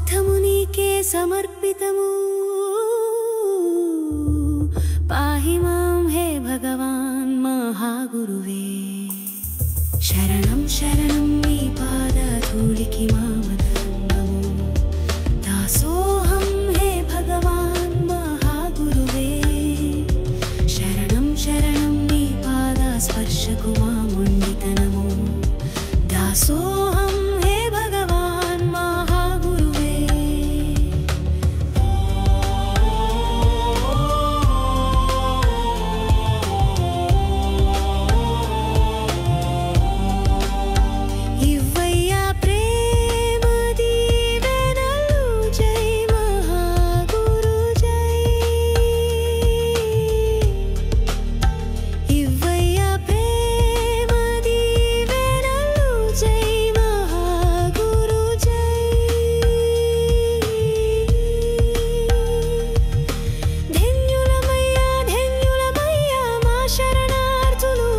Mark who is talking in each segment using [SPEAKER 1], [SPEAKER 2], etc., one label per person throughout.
[SPEAKER 1] సమస్తము నీకే సమర్పితము పాహి మాం హే భగవాన్ మహాగురువే శరణం శరణం నీ పాదధూళికి మామదన్నము దాసోహం హే భగవాన్ మహాగురువే శరణం శరణం నీ పాద స్పర్శకు మాముండితనము దాసోహం హే భగవాన్ మహాగురువే ఇవ్వయ్యా ప్రేమ దీవెనలు జై మహాగురు జై ఇవ్వయ్యా ప్రేమ దీవెనలు జై మహాగురు జై ధన్యులమయ్యా ధన్యులమయ్యా మా శరణార్థులు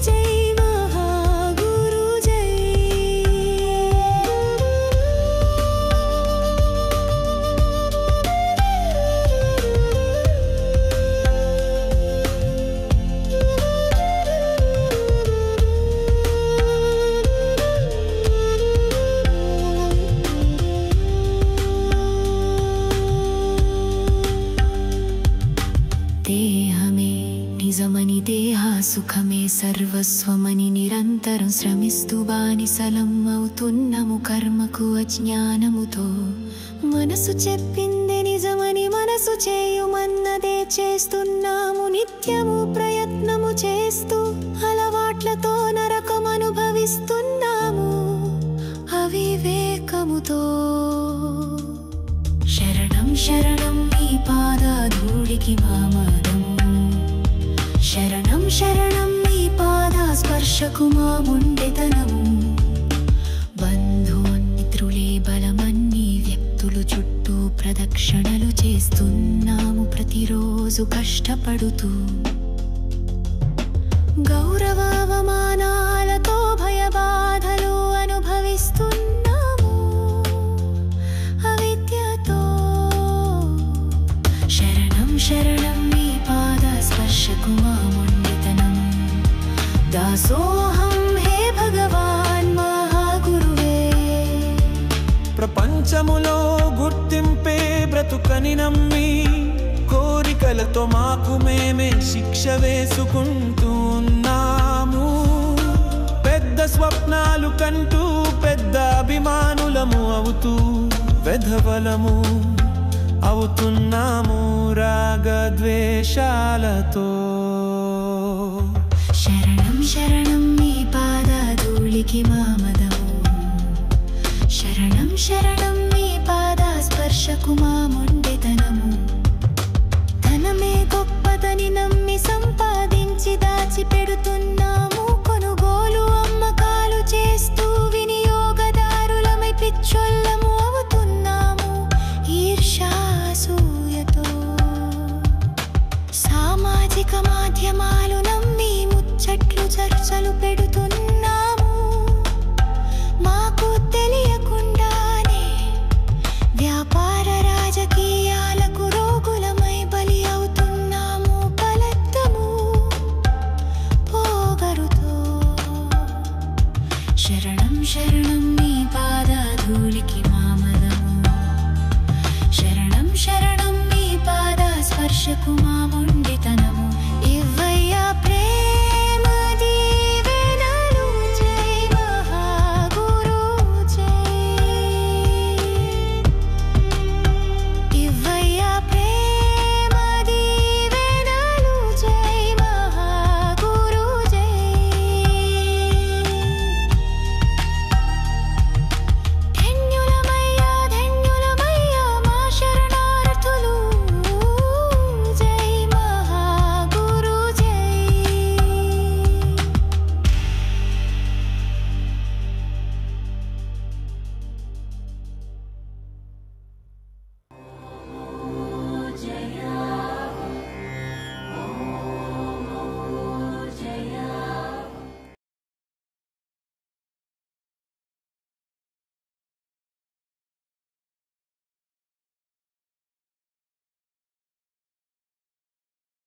[SPEAKER 1] జై మహాగురు జై దేహమే నిజమని దేహ సుఖమే సర్వస్వమని నిరంతరం శ్రమిస్తూ బానిసలం అవుతున్నాము కర్మకు అజ్ఞానముతో మనసు చెప్పింది నిజమని మనసు చేయుమన్నదే చేస్తున్నాము నిత్యము ప్రయత్నము చేస్తూ అలవాట్లతో నరకం అనుభవిస్తున్నాము అవివేకముతో శరణం శరణం నీ పాదధూళికి మామదము శరణం శరణం నీ పాద స్పర్శకు మాముండెతనము బంధుమిత్రులే బలమన్ని వ్యక్తులు చుట్టూ ప్రదక్షిణలు చేస్తున్నాము ప్రతిరోజు కష్టపడుతూ గౌరవావమానాలతో భయబాధలు అనుభవిస్తున్నాము అవిద్యతో శరణం శరణం నీ పాద స్పర్శకు మాముండితనము దాసోహం హే భగవాన్ మహాగురువే
[SPEAKER 2] ప్రపంచములో గుర్తింపే బ్రతుకని నమ్మి కోరికలతో మాకు మేమే శిక్ష వేసుకుంటున్నాము పెద్ద స్వప్నాలు కంటూ పెద్ద అభిమానులము అవుతూ వెధవలము అవుతున్నాము రాగద్వేషాలతో
[SPEAKER 1] శరణం శరణం నీ పాదధూళికి మామదము శరణం శరణం నీ పాద స్పర్శకు మాముండెతనము ధనమే గొప్పదని నమ్మి సంపాదించి దాచిపెడుతున్నాము కొనుగోలు అమ్మకాలు చేస్తూ వినియోగదారులమై పిచ్చోళ్ళము అవుతున్నాము ఈర్ష్యాసూయతో సామాజిక మాధ్యమాలు నమ్మి ముచ్చట్లు చర్చలు పెడుతున్నాము మాకు తెలియకుండానే వ్యాపార రాజకీయాలకు రోగులమై బలి అవుతున్నాము బలత్తము పోగరుతో శరణం శరణం నీ పాదధూళికి మామదము శరణం శరణం నీ పాద స్పర్శకు